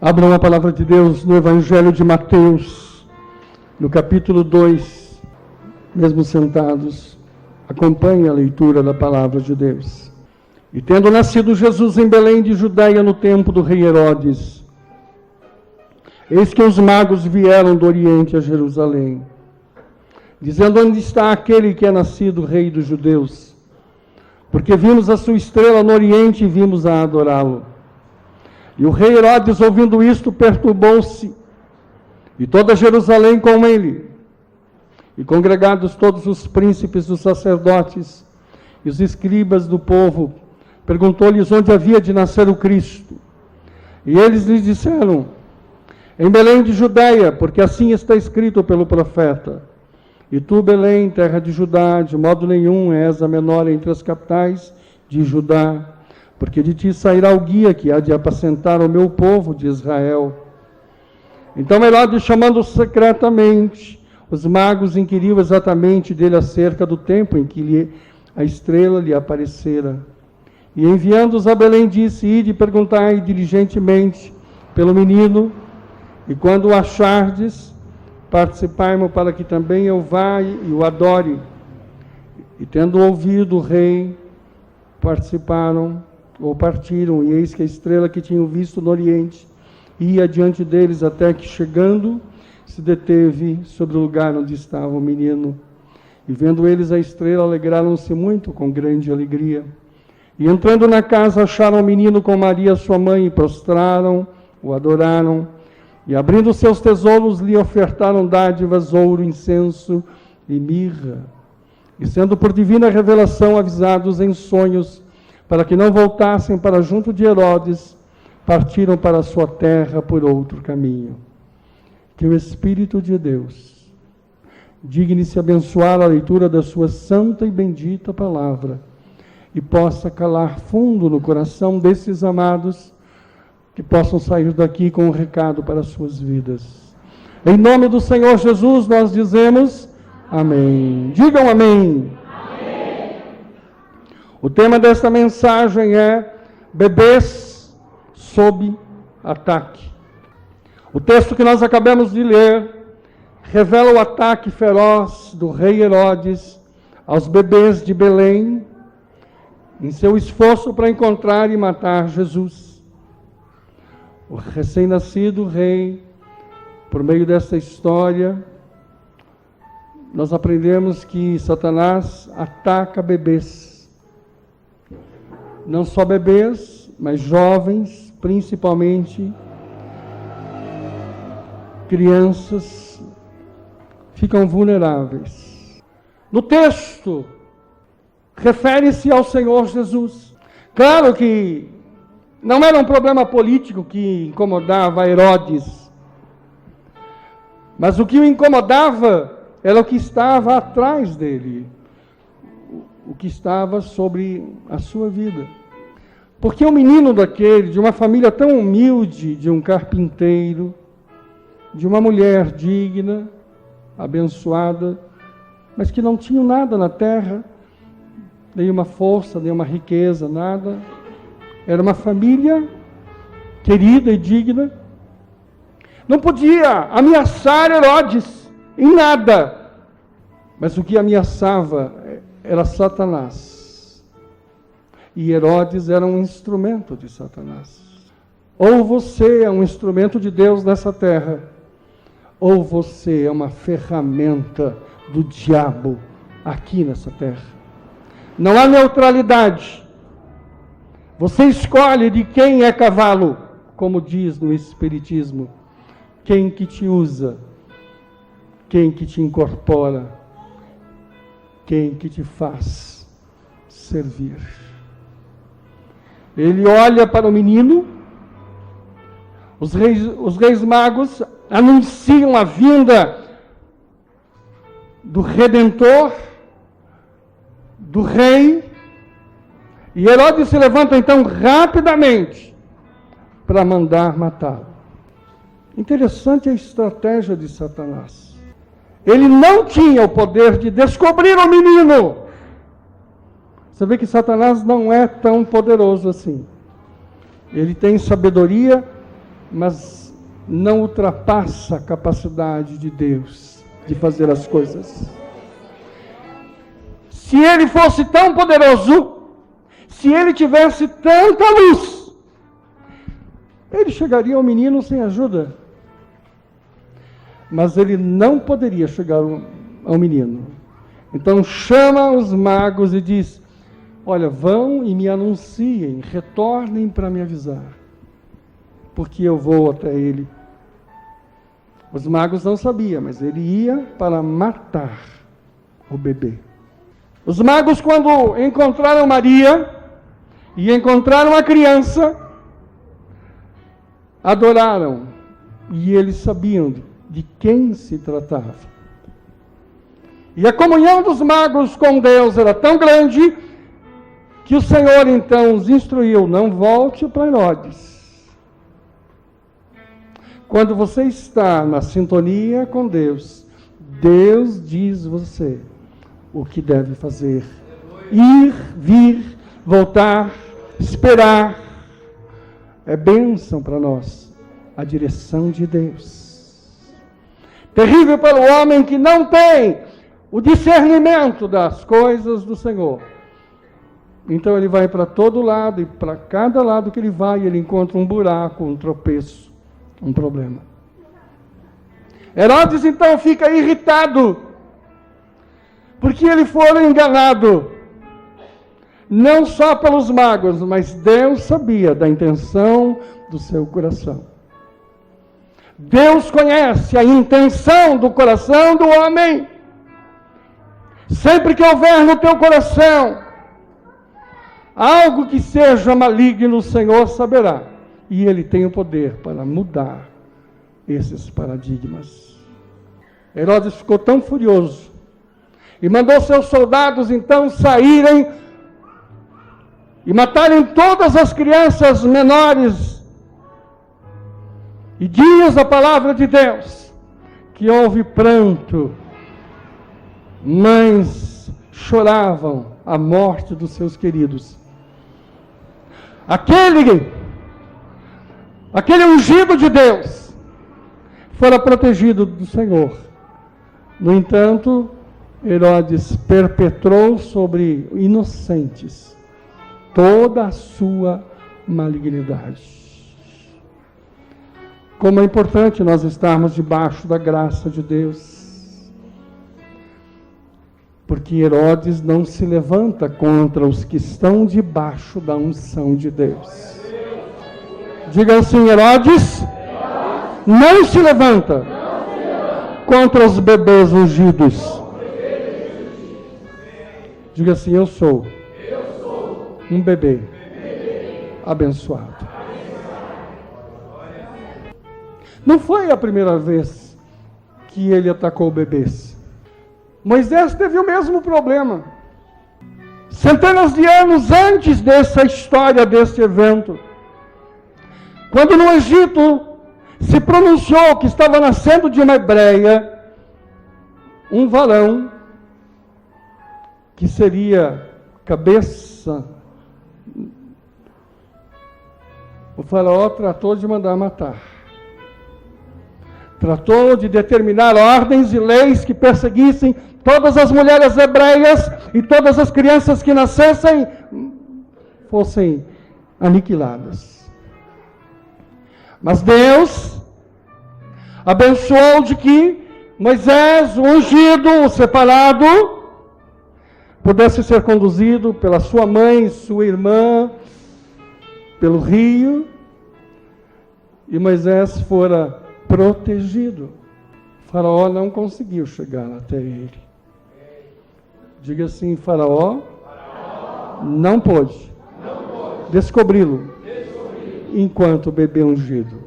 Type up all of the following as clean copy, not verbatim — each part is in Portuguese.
Abram a palavra de Deus no Evangelho de Mateus, no capítulo 2, mesmo sentados, acompanhe a leitura da palavra de Deus. E tendo nascido Jesus em Belém de Judeia no tempo do rei Herodes, eis que os magos vieram do Oriente a Jerusalém, dizendo: onde está aquele que é nascido rei dos judeus? Porque vimos a sua estrela no Oriente e vimos a adorá-lo. E o rei Herodes, ouvindo isto, perturbou-se, e toda Jerusalém com ele. E congregados todos os príncipes, os sacerdotes e os escribas do povo, perguntou-lhes onde havia de nascer o Cristo. E eles lhes disseram: em Belém de Judeia, porque assim está escrito pelo profeta: e tu, Belém, terra de Judá, de modo nenhum és a menor entre as capitais de Judá, porque de ti sairá o guia que há de apacentar o meu povo de Israel. Então Herodes, chamando secretamente os magos, inquiriu exatamente dele acerca do tempo em que a estrela lhe aparecera. E enviando-os a Belém, disse: ide, perguntai diligentemente pelo menino, e quando o achardes, participai-mo para que também eu vá e o adore. E tendo ouvido o rei, partiram, e eis que a estrela que tinham visto no Oriente ia diante deles, até que, chegando, se deteve sobre o lugar onde estava o menino. E vendo eles a estrela, alegraram-se muito com grande alegria. E entrando na casa, acharam o menino com Maria sua mãe, e prostraram, o adoraram. E abrindo seus tesouros, lhe ofertaram dádivas, ouro, incenso e mirra. E sendo por divina revelação avisados em sonhos, para que não voltassem para junto de Herodes, partiram para a sua terra por outro caminho. Que o Espírito de Deus digne-se abençoar a leitura da sua santa e bendita palavra, e possa calar fundo no coração desses amados, que possam sair daqui com um recado para as suas vidas. Em nome do Senhor Jesus nós dizemos amém. Digam amém. O tema desta mensagem é bebês sob ataque. O texto que nós acabamos de ler revela o ataque feroz do rei Herodes aos bebês de Belém, em seu esforço para encontrar e matar Jesus. O recém-nascido rei, por meio desta história, nós aprendemos que Satanás ataca bebês. Não só bebês, mas jovens, principalmente crianças, ficam vulneráveis. No texto, refere-se ao Senhor Jesus. Claro que não era um problema político que incomodava Herodes, mas o que o incomodava era o que estava atrás dele, o que estava sobre a sua vida. Porque um menino daquele, de uma família tão humilde, de um carpinteiro, de uma mulher digna, abençoada, mas que não tinha nada na terra, nenhuma força, nenhuma riqueza, nada. Era uma família querida e digna. Não podia ameaçar Herodes em nada, mas o que ameaçava era Satanás. E Herodes era um instrumento de Satanás. Ou você é um instrumento de Deus nessa terra, ou você é uma ferramenta do diabo aqui nessa terra. Não há neutralidade. Você escolhe de quem é cavalo, como diz no Espiritismo. Quem que te usa, quem que te incorpora, quem que te faz servir. Ele olha para o menino, os reis magos anunciam a vinda do Redentor, do rei, e Herodes se levanta então rapidamente para mandar matá-lo. Interessante a estratégia de Satanás. Ele não tinha o poder de descobrir o menino. Você vê que Satanás não é tão poderoso assim. Ele tem sabedoria mas não ultrapassa a capacidade de Deus de fazer as coisas. Se ele fosse tão poderoso, se ele tivesse tanta luz, ele chegaria ao menino sem ajuda. Mas ele não poderia chegar ao menino. Então chama os magos e diz: olha, vão e me anunciem, retornem para me avisar, porque eu vou até ele. Os magos não sabiam, mas ele ia para matar o bebê. Os magos, quando encontraram Maria e encontraram a criança, adoraram, e eles sabiam de quem se tratava. E a comunhão dos magos com Deus era tão grande que o Senhor então os instruiu: não volte para Herodes. Quando você está na sintonia com Deus, Deus diz você o que deve fazer. Ir, vir, voltar, esperar. É bênção para nós a direção de Deus. Terrível para o homem que não tem o discernimento das coisas do Senhor. Então ele vai para todo lado, e para cada lado que ele vai, ele encontra um buraco, um tropeço, um problema. Herodes então fica irritado, porque ele foi enganado, não só pelos magos, mas Deus sabia da intenção do seu coração. Deus conhece a intenção do coração do homem. Sempre que houver no teu coração algo que seja maligno, o Senhor saberá. E Ele tem o poder para mudar esses paradigmas. Herodes ficou tão furioso e mandou seus soldados então saírem e matarem todas as crianças menores. E diz a palavra de Deus que houve pranto, mães choravam a morte dos seus queridos. Aquele ungido de Deus fora protegido do Senhor. No entanto, Herodes perpetrou sobre inocentes toda a sua malignidade. Como é importante nós estarmos debaixo da graça de Deus. Porque Herodes não se levanta contra os que estão debaixo da unção de Deus. Diga assim: Herodes não se levanta contra os bebês ungidos. Diga assim: eu sou um bebê abençoado. Não foi a primeira vez que ele atacou bebês. Moisés teve o mesmo problema. Centenas de anos antes dessa história, desse evento, quando no Egito se pronunciou que estava nascendo de uma hebreia um varão que seria cabeça, o faraó tratou de mandar matar. Tratou de determinar ordens e leis que perseguissem todas as mulheres hebreias e todas as crianças que nascessem fossem aniquiladas. Mas Deus abençoou de que Moisés, o ungido, o separado, pudesse ser conduzido pela sua mãe, sua irmã, pelo rio, e Moisés fora protegido. O faraó não conseguiu chegar até ele. Diga assim: Faraó não pôde descobri-lo enquanto o bebê ungido.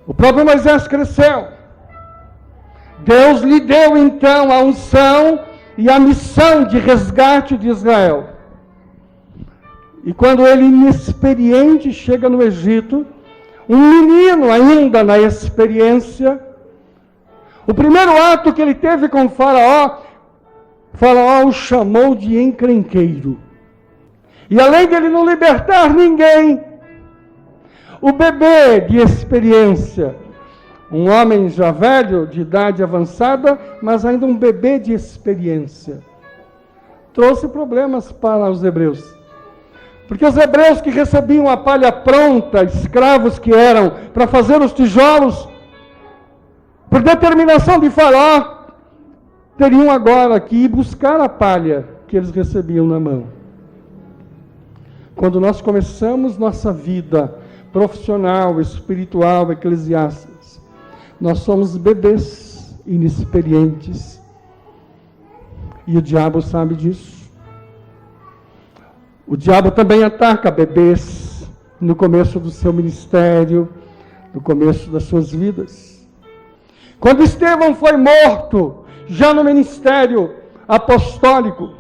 O próprio Moisés cresceu. Deus lhe deu então a unção e a missão de resgate de Israel. E quando ele, inexperiente, chega no Egito, um menino ainda na experiência, o primeiro ato que ele teve com Faraó o chamou de encrenqueiro. E além de ele não libertar ninguém, O bebê de experiência, um homem já velho, de idade avançada, mas ainda um bebê de experiência, trouxe problemas para os hebreus. Porque os hebreus que recebiam a palha pronta, escravos que eram, para fazer os tijolos, por determinação de Faraó, teriam agora que ir buscar a palha que eles recebiam na mão. Quando nós começamos nossa vida profissional, espiritual, eclesiástica, nós somos bebês inexperientes. E o diabo sabe disso. O diabo também ataca bebês no começo do seu ministério, no começo das suas vidas. Quando Estevão foi morto, já no ministério apostólico,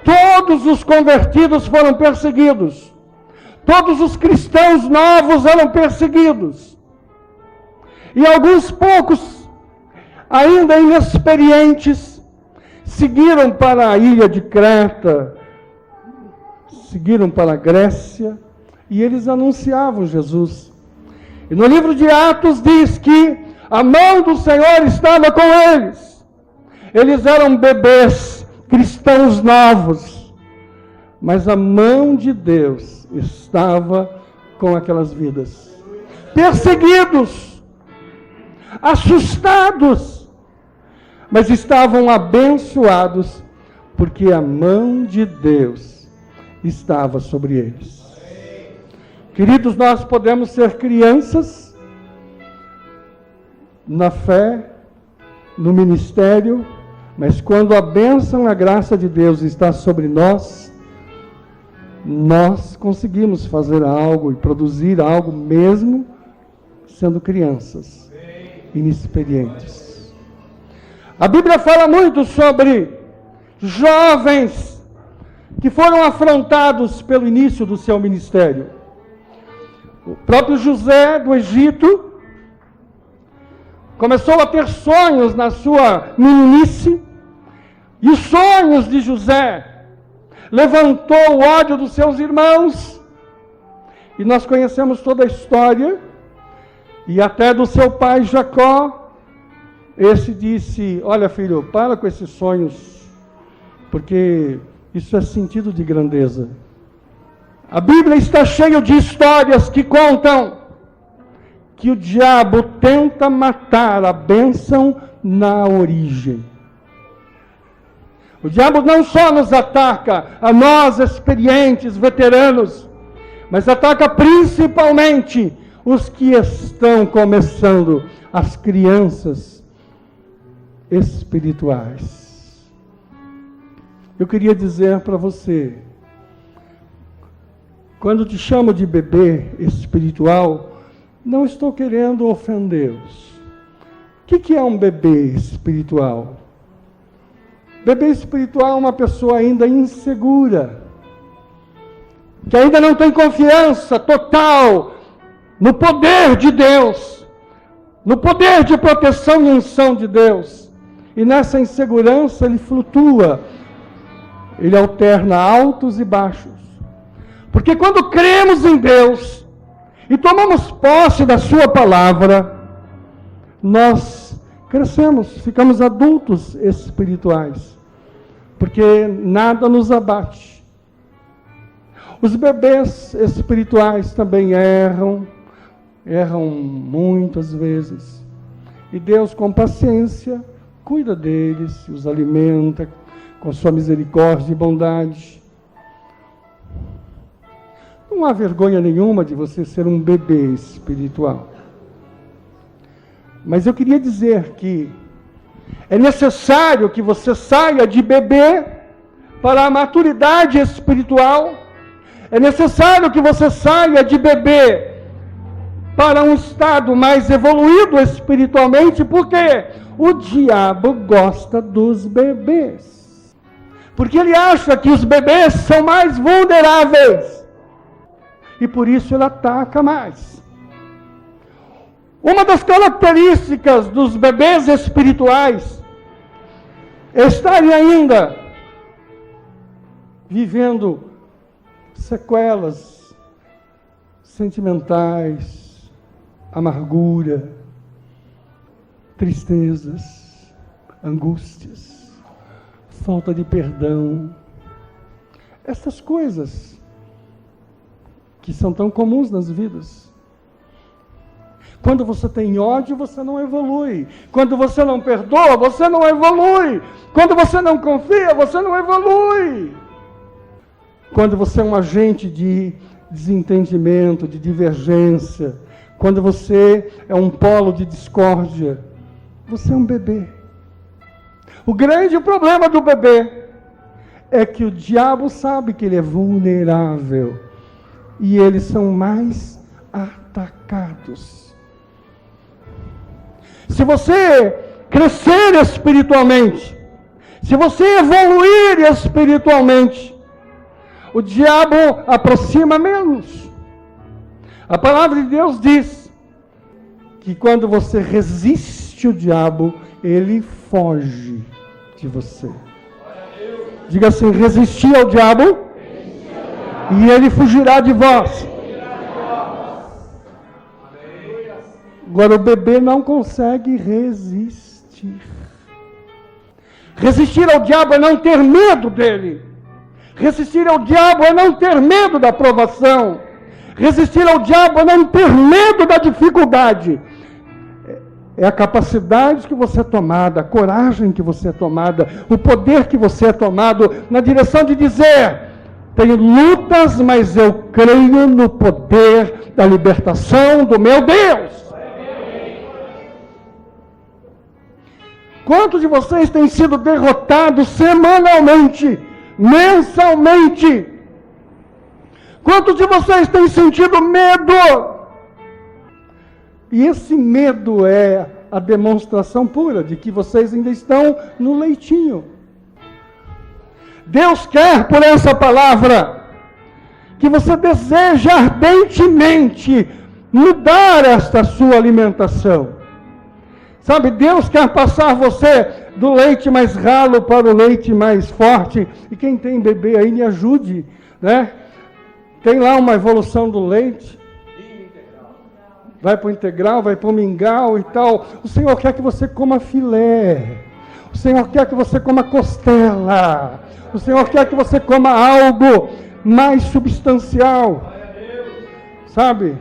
todos os convertidos foram perseguidos. Todos os cristãos novos eram perseguidos. E alguns poucos, ainda inexperientes, seguiram para a ilha de Creta, seguiram para a Grécia, e eles anunciavam Jesus. E no livro de Atos diz que a mão do Senhor estava com eles. Eles eram bebês, cristãos novos, mas a mão de Deus estava com aquelas vidas. Perseguidos, assustados, mas estavam abençoados, porque a mão de Deus estava sobre eles. Queridos, nós podemos ser crianças na fé, no ministério, mas quando a bênção, a graça de Deus está sobre nós, nós conseguimos fazer algo e produzir algo mesmo sendo crianças inexperientes. A Bíblia fala muito sobre jovens que foram afrontados pelo início do seu ministério. O próprio José do Egito começou a ter sonhos na sua meninice, e os sonhos de José levantou o ódio dos seus irmãos, e nós conhecemos toda a história, e até do seu pai Jacó. Esse disse: olha, filho, para com esses sonhos, porque isso é sentido de grandeza. A Bíblia está cheia de histórias que contam que o diabo tenta matar a bênção na origem. O diabo não só nos ataca, a nós experientes, veteranos, mas ataca principalmente os que estão começando, as crianças espirituais. Eu queria dizer para você, quando te chamo de bebê espiritual, não estou querendo ofendê-los. O que é um bebê espiritual? Bebê espiritual é uma pessoa ainda insegura, que ainda não tem confiança total no poder de Deus, no poder de proteção e unção de Deus. E nessa insegurança ele flutua, ele alterna altos e baixos. Porque quando cremos em Deus e tomamos posse da sua palavra, nós crescemos, ficamos adultos espirituais, porque nada nos abate. Os bebês espirituais também erram muitas vezes, e Deus, com paciência, cuida deles, os alimenta com sua misericórdia e bondade. Não há vergonha nenhuma de você ser um bebê espiritual. Mas eu queria dizer que é necessário que você saia de bebê para a maturidade espiritual. É necessário que você saia de bebê para um estado mais evoluído espiritualmente, porque o diabo gosta dos bebês. Porque ele acha que os bebês são mais vulneráveis. E por isso ele ataca mais. Uma das características dos bebês espirituais é estarem ainda vivendo sequelas, sentimentais, amargura, tristezas, angústias, falta de perdão. Essas coisas que são tão comuns nas vidas. Quando você tem ódio, você não evolui. Quando você não perdoa, você não evolui. Quando você não confia, você não evolui. Quando você é um agente de desentendimento, de divergência, quando você é um polo de discórdia, você é um bebê. O grande problema do bebê é que o diabo sabe que ele é vulnerável e eles são mais atacados. Se você crescer espiritualmente, se você evoluir espiritualmente, o diabo aproxima menos. A palavra de Deus diz que quando você resiste o diabo, ele foge de você. Diga assim: resistir ao diabo, e ele fugirá de vós. Agora, o bebê não consegue resistir. Resistir ao diabo é não ter medo dele. Resistir ao diabo é não ter medo da provação. Resistir ao diabo é não ter medo da dificuldade. É a capacidade que você é tomada, a coragem que você é tomada, o poder que você é tomado na direção de dizer: tenho lutas, mas eu creio no poder da libertação do meu Deus. Quantos de vocês têm sido derrotados semanalmente, mensalmente? Quantos de vocês têm sentido medo? E esse medo é a demonstração pura de que vocês ainda estão no leitinho. Deus quer, por essa palavra, que você deseje ardentemente mudar esta sua alimentação. Sabe, Deus quer passar você do leite mais ralo para o leite mais forte. E quem tem bebê aí, me ajude, né? Tem lá uma evolução do leite. Vai para o integral, vai para o mingau e tal. O Senhor quer que você coma filé. O Senhor quer que você coma costela. O Senhor quer que você coma algo mais substancial. Sabe?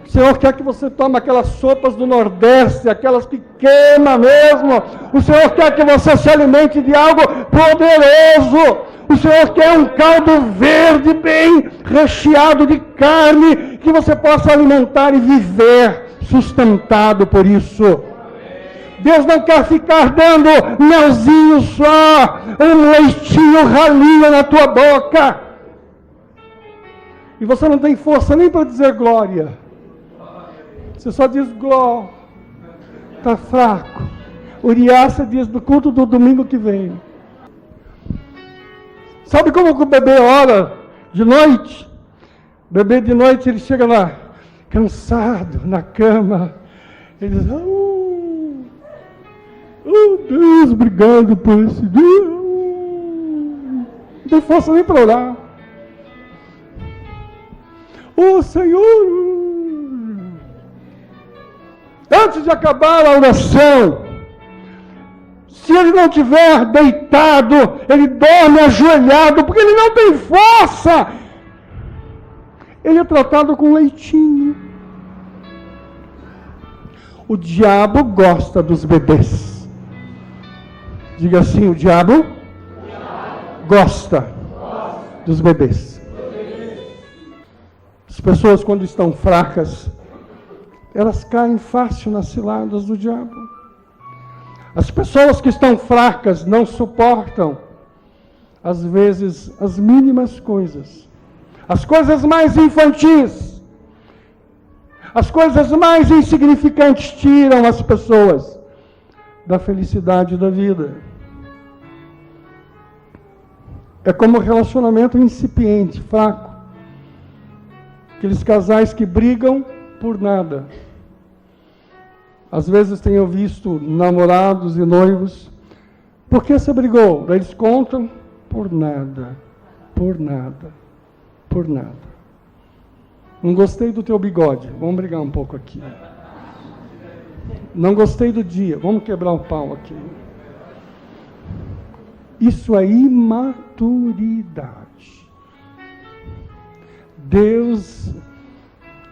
O Senhor quer que você tome aquelas sopas do Nordeste, aquelas que queimam mesmo. O Senhor quer que você se alimente de algo poderoso. O Senhor quer um caldo verde bem recheado de carne, que você possa alimentar e viver sustentado por isso. Deus não quer ficar dando melzinho só, um leitinho ralinho na tua boca. E você não tem força nem para dizer glória. Você só diz gló. Está fraco. Uriácia diz do culto do domingo que vem. Sabe como que o bebê ora de noite? O bebê de noite, ele chega lá, cansado, na cama. Ele diz: oh Deus, obrigado por esse dia. Não tem força nem para orar. Oh Senhor. Antes de acabar a oração, se ele não estiver deitado, ele dorme ajoelhado, porque ele não tem força. Ele é tratado com leitinho. O diabo gosta dos bebês. Diga assim: o diabo gosta dos bebês. As pessoas, quando estão fracas, elas caem fácil nas ciladas do diabo. As pessoas que estão fracas não suportam, às vezes, as mínimas coisas. As coisas mais infantis, as coisas mais insignificantes tiram as pessoas da felicidade da vida. É como um relacionamento incipiente, fraco. Aqueles casais que brigam por nada. Às vezes tenho visto namorados e noivos: por que você brigou? Daí eles contam: por nada, por nada, por nada. Não gostei do teu bigode. Vamos brigar um pouco aqui. Não gostei do dia. Vamos quebrar o pau aqui. Isso é imaturidade. Deus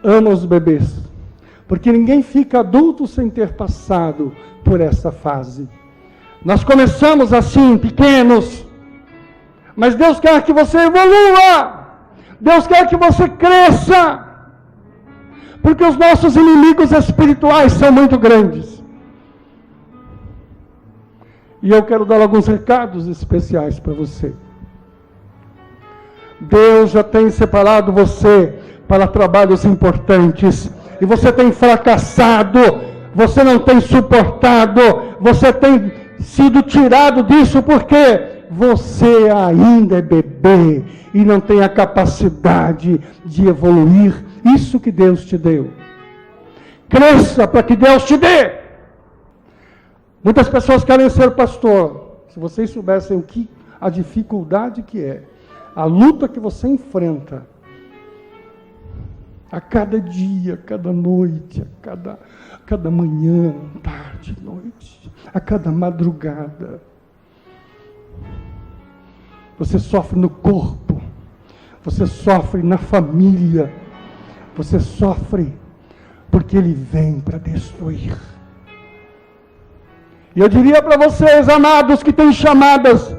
ama os bebês, porque ninguém fica adulto sem ter passado por essa fase. Nós começamos assim, pequenos, mas Deus quer que você evolua, Deus quer que você cresça, porque os nossos inimigos espirituais são muito grandes. E eu quero dar alguns recados especiais para você. Deus já tem separado você para trabalhos importantes, e você tem fracassado, você não tem suportado, você tem sido tirado disso porque você ainda é bebê e não tem a capacidade de evoluir isso que Deus te deu. Cresça para que Deus te dê. Muitas pessoas querem ser pastor. Se vocês soubessem a dificuldade que é, a luta que você enfrenta a cada dia, a cada noite, a cada manhã, tarde, noite, a cada madrugada. Você sofre no corpo, você sofre na família, você sofre porque ele vem para destruir. E eu diria para vocês, amados, que têm chamadas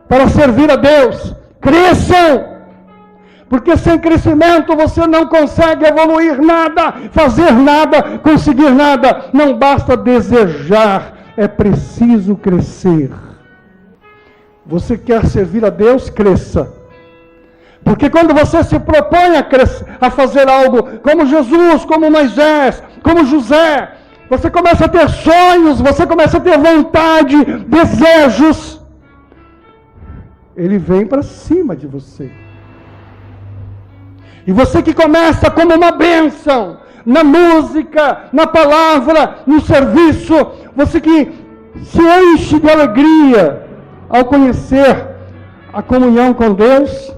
para servir a Deus, cresçam! Porque sem crescimento você não consegue evoluir nada, fazer nada, conseguir nada. Não basta desejar, é preciso crescer. Você quer servir a Deus? Cresça. Porque quando você se propõe a fazer algo, como Jesus, como Moisés, como José, você começa a ter sonhos, você começa a ter vontade, desejos. Ele vem para cima de você. E você que começa como uma bênção, na música, na palavra, no serviço, você que se enche de alegria ao conhecer a comunhão com Deus,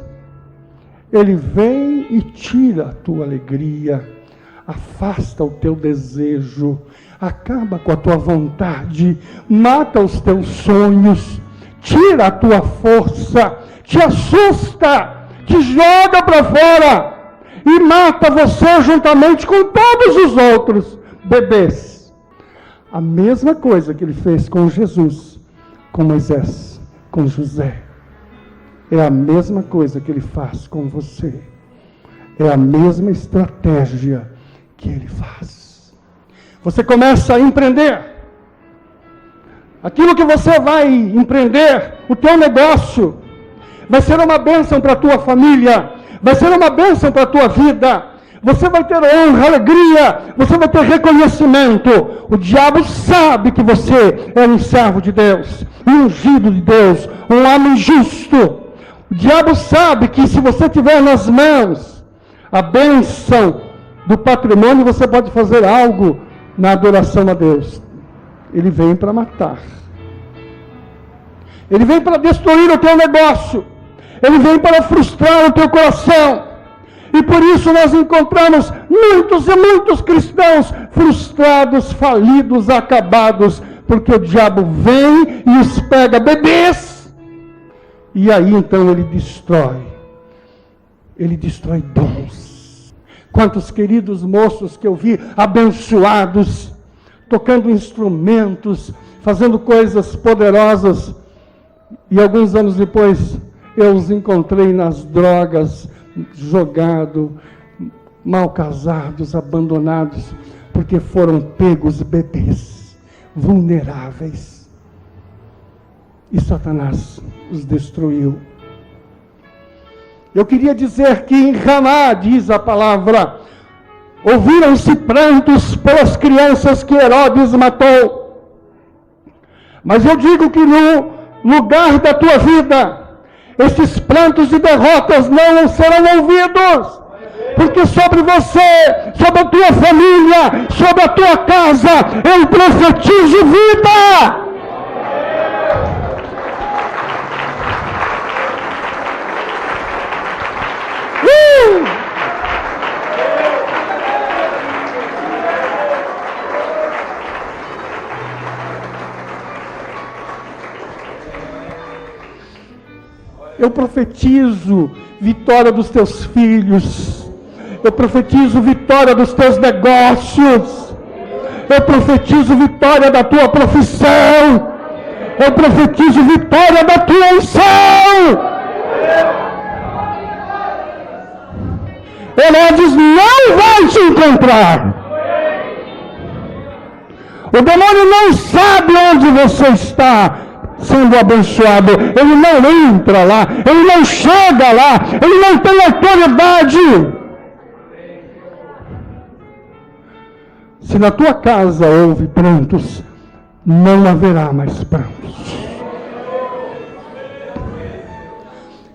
Ele vem e tira a tua alegria, afasta o teu desejo, acaba com a tua vontade, mata os teus sonhos, tira a tua força, te assusta, te joga para fora e mata você juntamente com todos os outros bebês. A mesma coisa que ele fez com Jesus, com Moisés, com José. É a mesma coisa que ele faz com você. É a mesma estratégia que ele faz. Você começa a empreender. Aquilo que você vai empreender, o teu negócio, vai ser uma bênção para a tua família, vai ser uma bênção para a tua vida. Você vai ter honra, alegria, você vai ter reconhecimento. O diabo sabe que você é um servo de Deus, um ungido de Deus, um homem justo. O diabo sabe que se você tiver nas mãos a bênção do patrimônio, você pode fazer algo na adoração a Deus. Ele vem para matar. Ele vem para destruir o teu negócio. Ele vem para frustrar o teu coração. E por isso nós encontramos muitos e muitos cristãos frustrados, falidos, acabados, porque o diabo vem e os pega bebês. E aí então ele destrói dons. Quantos queridos moços que eu vi abençoados, tocando instrumentos, fazendo coisas poderosas, e alguns anos depois eu os encontrei nas drogas, jogados, mal casados, abandonados, porque foram pegos bebês, vulneráveis. E Satanás os destruiu. Eu queria dizer que em Ramá, diz a palavra, ouviram-se prantos pelas crianças que Herodes matou. Mas eu digo que no lugar da tua vida, esses prantos e derrotas não serão ouvidos. Porque sobre você, sobre a tua família, sobre a tua casa, eu profetizo vida. Eu profetizo vitória dos teus filhos. Eu profetizo vitória dos teus negócios. Eu profetizo vitória da tua profissão. Eu profetizo vitória da tua unção. Herodes não vai te encontrar. O demônio não sabe onde você está sendo abençoado. Ele não entra lá. Ele não chega lá. Ele não tem autoridade. Se na tua casa houve prantos, não haverá mais prantos.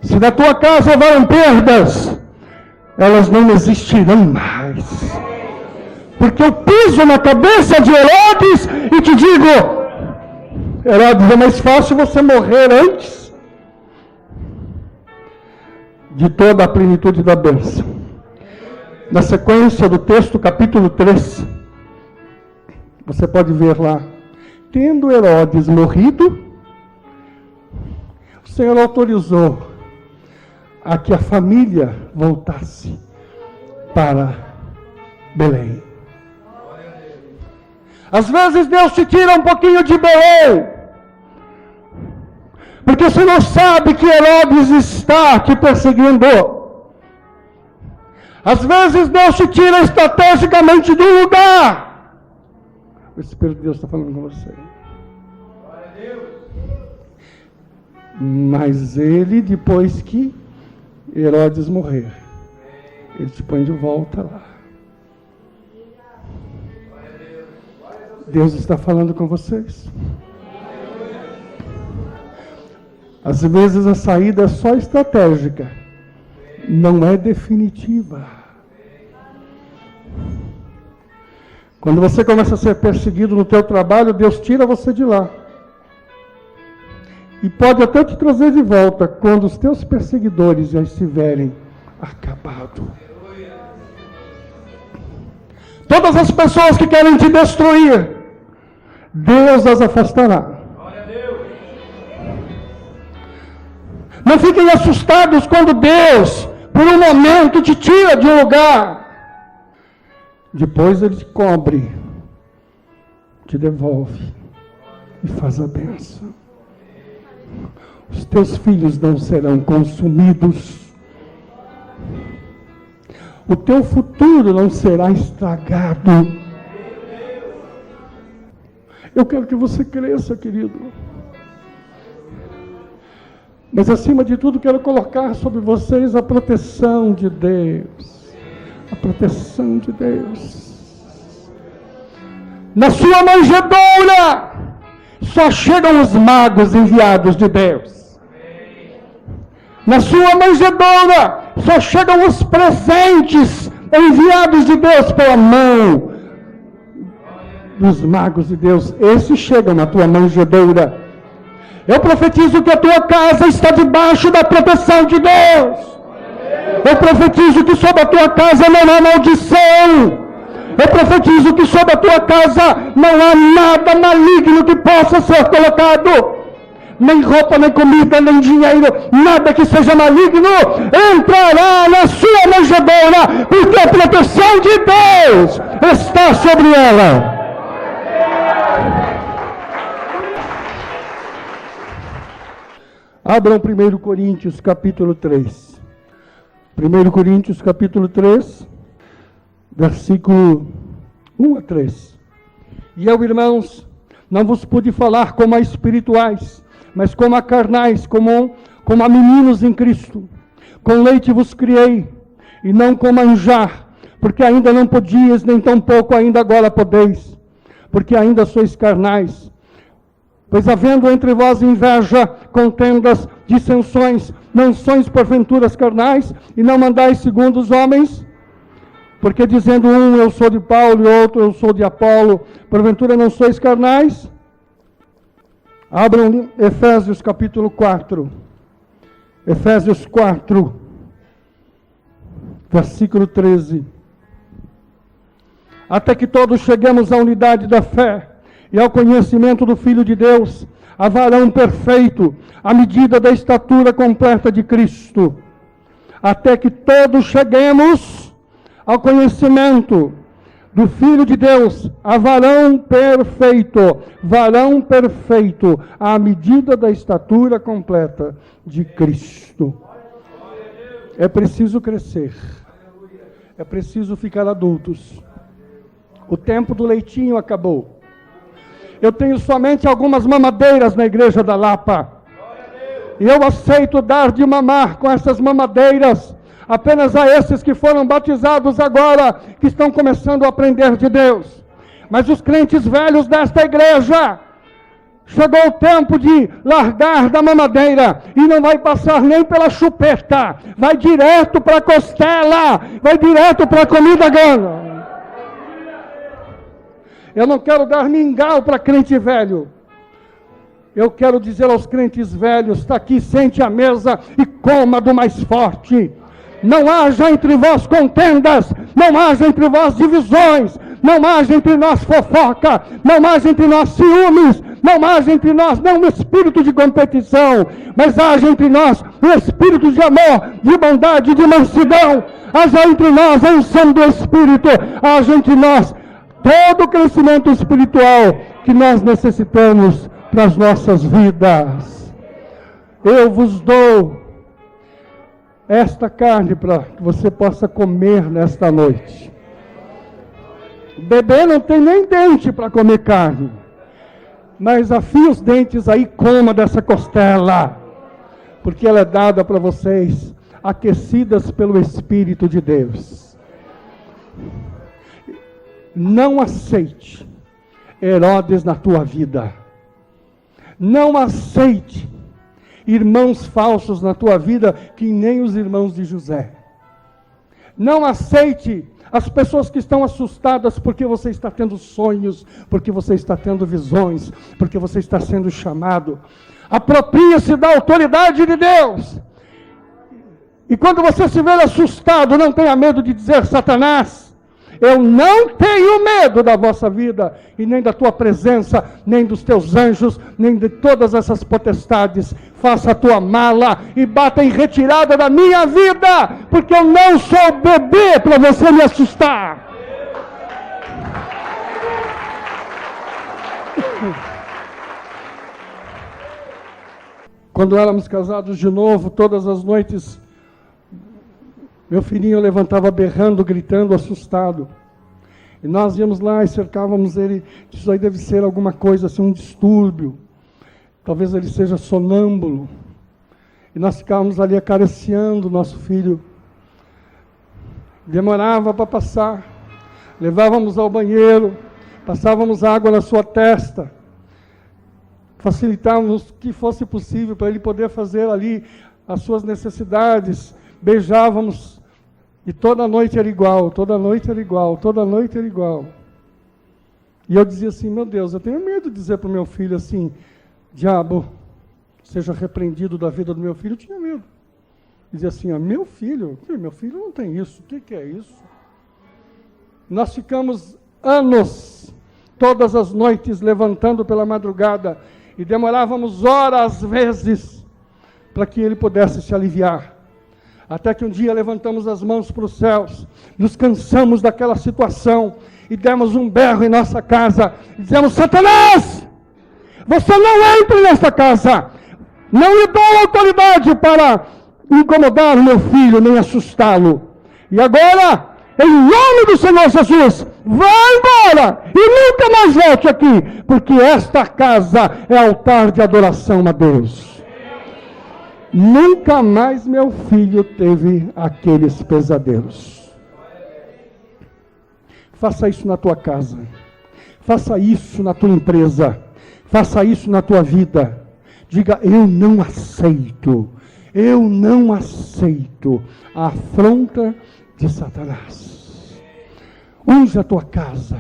Se na tua casa houveram perdas, elas não existirão mais. Porque eu piso na cabeça de Herodes e te digo, Herodes, é mais fácil você morrer antes de toda a plenitude da bênção. Na sequência do texto, capítulo 3, você pode ver lá, tendo Herodes morrido, o Senhor autorizou a que a família voltasse para Belém. Às vezes Deus te tira um pouquinho de Belém, porque você não sabe que Herodes está te perseguindo. Às vezes Deus te tira estrategicamente de um lugar. O Espírito de Deus está falando com você. Mas ele, depois que Herodes morrer, ele te põe de volta lá. Deus está falando com vocês. Às vezes a saída é só estratégica, não é definitiva. Quando você começa a ser perseguido no teu trabalho, Deus tira você de lá. E pode até te trazer de volta quando os teus perseguidores já estiverem acabados. Todas as pessoas que querem te destruir, Deus as afastará. Não fiquem assustados quando Deus, por um momento, te tira de um lugar. Depois Ele te cobre, te devolve e faz a bênção. Os teus filhos não serão consumidos. O teu futuro não será estragado. Eu quero que você cresça, querido. Mas acima de tudo, quero colocar sobre vocês a proteção de Deus. A proteção de Deus. Na sua manjedoura, só chegam os magos enviados de Deus. Na sua manjedoura, só chegam os presentes enviados de Deus pela mão dos magos de Deus. Esses chegam na tua manjedoura. Eu profetizo que a tua casa está debaixo da proteção de Deus. Eu profetizo que sobre a tua casa não há maldição. Eu profetizo que sobre a tua casa não há nada maligno que possa ser colocado. Nem roupa, nem comida, nem dinheiro, nada que seja maligno entrará na sua manjedoura, porque a proteção de Deus está sobre ela. Abram 1 Coríntios capítulo 3. 1 Coríntios capítulo 3, versículo 1 a 3. E eu, irmãos, não vos pude falar como a espirituais, mas como a carnais, como a meninos em Cristo. Com leite vos criei, e não com manjar, porque ainda não podias, nem tampouco ainda agora podeis, porque ainda sois carnais. Pois havendo entre vós inveja, contendas, dissensões, não sois porventuras carnais, e não mandais segundo os homens? Porque dizendo um, eu sou de Paulo, e outro, eu sou de Apolo, porventura não sois carnais? Abram Efésios capítulo 4. Efésios 4, versículo 13. Até que todos cheguemos à unidade da fé e ao conhecimento do Filho de Deus, a varão perfeito, à medida da estatura completa de Cristo, até que todos cheguemos ao conhecimento do Filho de Deus, a varão perfeito, à medida da estatura completa de Cristo. É preciso crescer, é preciso ficar adultos. O tempo do leitinho acabou. Eu tenho somente algumas mamadeiras na igreja da Lapa. E eu aceito dar de mamar com essas mamadeiras apenas a esses que foram batizados agora, que estão começando a aprender de Deus. Mas os crentes velhos desta igreja, chegou o tempo de largar da mamadeira, e não vai passar nem pela chupeta, vai direto para a costela, vai direto para a comida gana. Eu não quero dar mingau para crente velho. Eu quero dizer aos crentes velhos, está aqui, sente à mesa e coma do mais forte. Não haja entre vós contendas, não haja entre vós divisões, não haja entre nós fofoca, não haja entre nós ciúmes, não haja entre nós não espírito de competição, mas haja entre nós o espírito de amor, de bondade, de mansidão. Haja entre nós a unção do Espírito, haja entre nós todo o crescimento espiritual que nós necessitamos para as nossas vidas. Eu vos dou esta carne para que você possa comer nesta noite. O bebê não tem nem dente para comer carne, mas afie os dentes aí, coma dessa costela, porque ela é dada para vocês, aquecidas pelo Espírito de Deus. Não aceite Herodes na tua vida. Não aceite irmãos falsos na tua vida, que nem os irmãos de José. Não aceite as pessoas que estão assustadas porque você está tendo sonhos, porque você está tendo visões, porque você está sendo chamado. Aproprie-se da autoridade de Deus. E quando você se ver assustado, não tenha medo de dizer: Satanás, eu não tenho medo da vossa vida, e nem da tua presença, nem dos teus anjos, nem de todas essas potestades. Faça a tua mala e bata em retirada da minha vida, porque eu não sou bebê para você me assustar. Quando éramos casados de novo, todas as noites, meu filhinho levantava berrando, gritando, assustado. E nós íamos lá e cercávamos ele. Isso aí deve ser alguma coisa, assim, um distúrbio. Talvez ele seja sonâmbulo. E nós ficávamos ali acariciando o nosso filho. Demorava para passar. Levávamos ao banheiro. Passávamos água na sua testa. Facilitávamos o que fosse possível para ele poder fazer ali as suas necessidades. Beijávamos. E toda noite era igual, toda noite era igual, toda noite era igual. E eu dizia assim: meu Deus, eu tenho medo de dizer para o meu filho assim: diabo, seja repreendido da vida do meu filho. Eu tinha medo. Dizia assim: meu filho não tem isso, o que é isso? Nós ficamos anos, todas as noites, levantando pela madrugada, e demorávamos horas às vezes, para que ele pudesse se aliviar. Até que um dia levantamos as mãos para os céus, nos cansamos daquela situação, e demos um berro em nossa casa, e dizemos: Satanás, você não entra nesta casa, não lhe dou autoridade para incomodar o meu filho, nem assustá-lo. E agora, em nome do Senhor Jesus, vai embora, e nunca mais volte aqui, porque esta casa é altar de adoração a Deus. Nunca mais meu filho teve aqueles pesadelos. Faça isso na tua casa. Faça isso na tua empresa. Faça isso na tua vida. Diga: eu não aceito a afronta de Satanás. Unge a tua casa.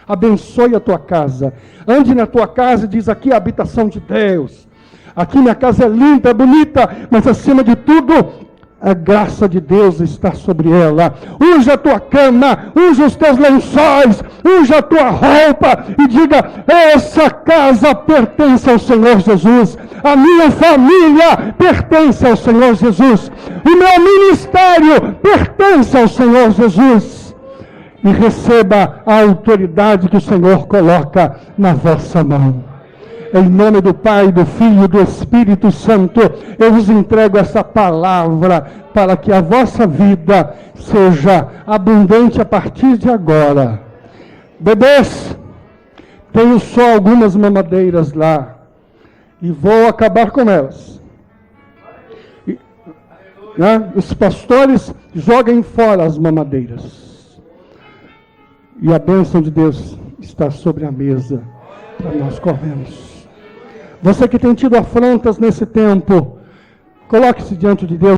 Abençoe a tua casa. Ande na tua casa e diz: aqui é a habitação de Deus. Aqui minha casa é limpa, é bonita, mas acima de tudo, a graça de Deus está sobre ela. Unge a tua cama, unge os teus lençóis, unja a tua roupa e diga: essa casa pertence ao Senhor Jesus, a minha família pertence ao Senhor Jesus, o meu ministério pertence ao Senhor Jesus. E receba a autoridade que o Senhor coloca na vossa mão. Em nome do Pai, do Filho e do Espírito Santo, eu vos entrego essa palavra para que a vossa vida seja abundante a partir de agora. Bebês, tenho só algumas mamadeiras lá e vou acabar com elas. Os pastores joguem fora as mamadeiras. E a bênção de Deus está sobre a mesa para nós comermos. Você que tem tido afrontas nesse tempo, coloque-se diante de Deus.